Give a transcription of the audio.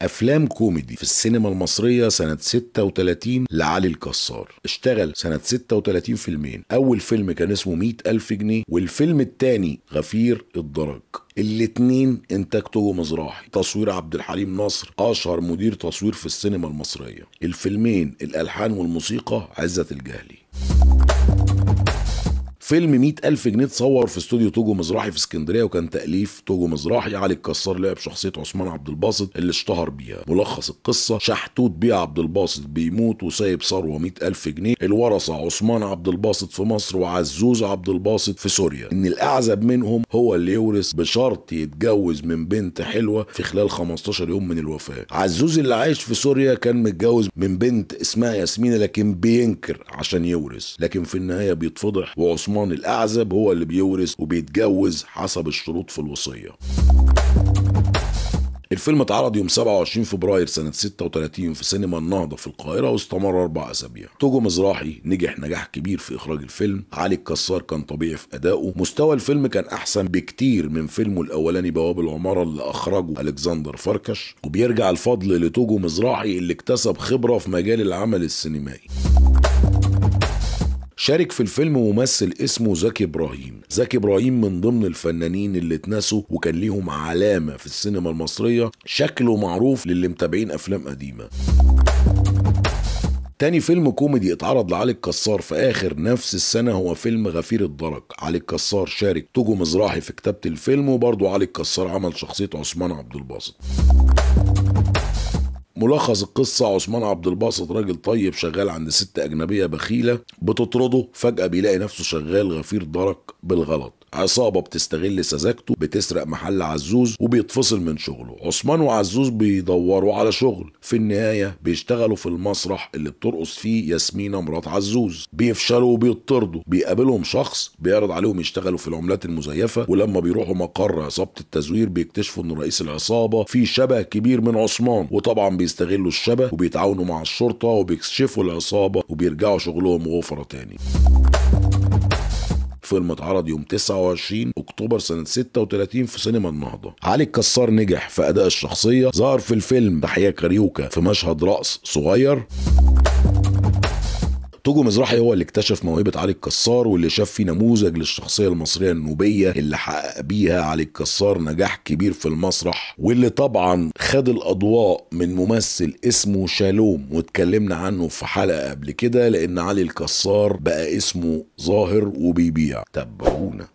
افلام كوميدي في السينما المصرية سنة 36 لعلي الكسار. اشتغل سنة 36 فيلمين. اول فيلم كان اسمه 100,000 جنيه، والفيلم التاني غفير الدرج. الاتنين انتاج توجو مزراحي، تصوير عبد الحليم نصر اشهر مدير تصوير في السينما المصرية. الفيلمين الالحان والموسيقى عزت الجهلي. فيلم 100,000 جنيه اتصور في استوديو توجو مزراحي في اسكندريه، وكان تأليف توجو مزراحي. علي الكسار لعب شخصيه عثمان عبد الباسط اللي اشتهر بيها. ملخص القصه: شحتوت بيه عبد الباسط بيموت وسايب ثروه 100,000 جنيه. الورثه عثمان عبد الباسط في مصر وعزوز عبد الباسط في سوريا. ان الاعزب منهم هو اللي يورث بشرط يتجوز من بنت حلوه في خلال 15 يوم من الوفاه. عزوز اللي عايش في سوريا كان متجوز من بنت اسمها ياسمينه، لكن بينكر عشان يورث، لكن في النهايه بيتفضح، وعثمان الأعزب هو اللي بيورث وبيتجوز حسب الشروط في الوصية. الفيلم اتعرض يوم 27 فبراير سنة 36 في سينما النهضة في القاهرة، واستمر 4 أسابيع. توجو مزراحي نجح نجاح كبير في إخراج الفيلم. علي الكسار كان طبيعي في أدائه. مستوى الفيلم كان أحسن بكتير من فيلمه الأولاني بواب العمارة اللي أخرجه ألكسندر فركش، وبيرجع الفضل لتوجو مزراحي اللي اكتسب خبرة في مجال العمل السينمائي. شارك في الفيلم ممثل اسمه زكي إبراهيم. زكي إبراهيم من ضمن الفنانين اللي اتنسوا وكان ليهم علامة في السينما المصرية، شكله معروف للي متابعين أفلام قديمة. تاني فيلم كوميدي اتعرض لعلي الكسار في آخر نفس السنة هو فيلم غفير الدرج. علي الكسار شارك توجو مزراحي في كتابة الفيلم، وبرضه علي الكسار عمل شخصية عثمان عبد الباسط. ملخص القصة: عثمان عبد الباسط راجل طيب شغال عند ست أجنبية بخيلة بتطرده، فجأة بيلاقي نفسه شغال غفير درج بالغلط. عصابة بتستغل سذاجته بتسرق محل عزوز وبيتفصل من شغله. عثمان وعزوز بيدوروا على شغل. في النهاية بيشتغلوا في المسرح اللي بترقص فيه ياسمينة مرات عزوز. بيفشلوا وبيطردوا. بيقابلهم شخص بيعرض عليهم يشتغلوا في العملات المزيفة، ولما بيروحوا مقر عصابة التزوير بيكتشفوا ان رئيس العصابة فيه شبه كبير من عثمان، وطبعا بيستغلوا الشبه وبيتعاونوا مع الشرطة وبيكشفوا العصابة وبيرجعوا شغلهم غفرة تاني. فيلم اتعرض يوم 29 أكتوبر سنة 36 في سينما النهضة. علي الكسار نجح في أداء الشخصية. ظهر في الفيلم تحية كاريوكا في مشهد رقص صغير. توجو مزراحي هو اللي اكتشف موهبة علي الكسار، واللي شاف فيه نموذج للشخصية المصرية النوبية اللي حقق بيها علي الكسار نجاح كبير في المسرح، واللي طبعا خد الأضواء من ممثل اسمه شالوم، واتكلمنا عنه في حلقة قبل كده، لأن علي الكسار بقى اسمه ظاهر وبيبيع. تابعونا.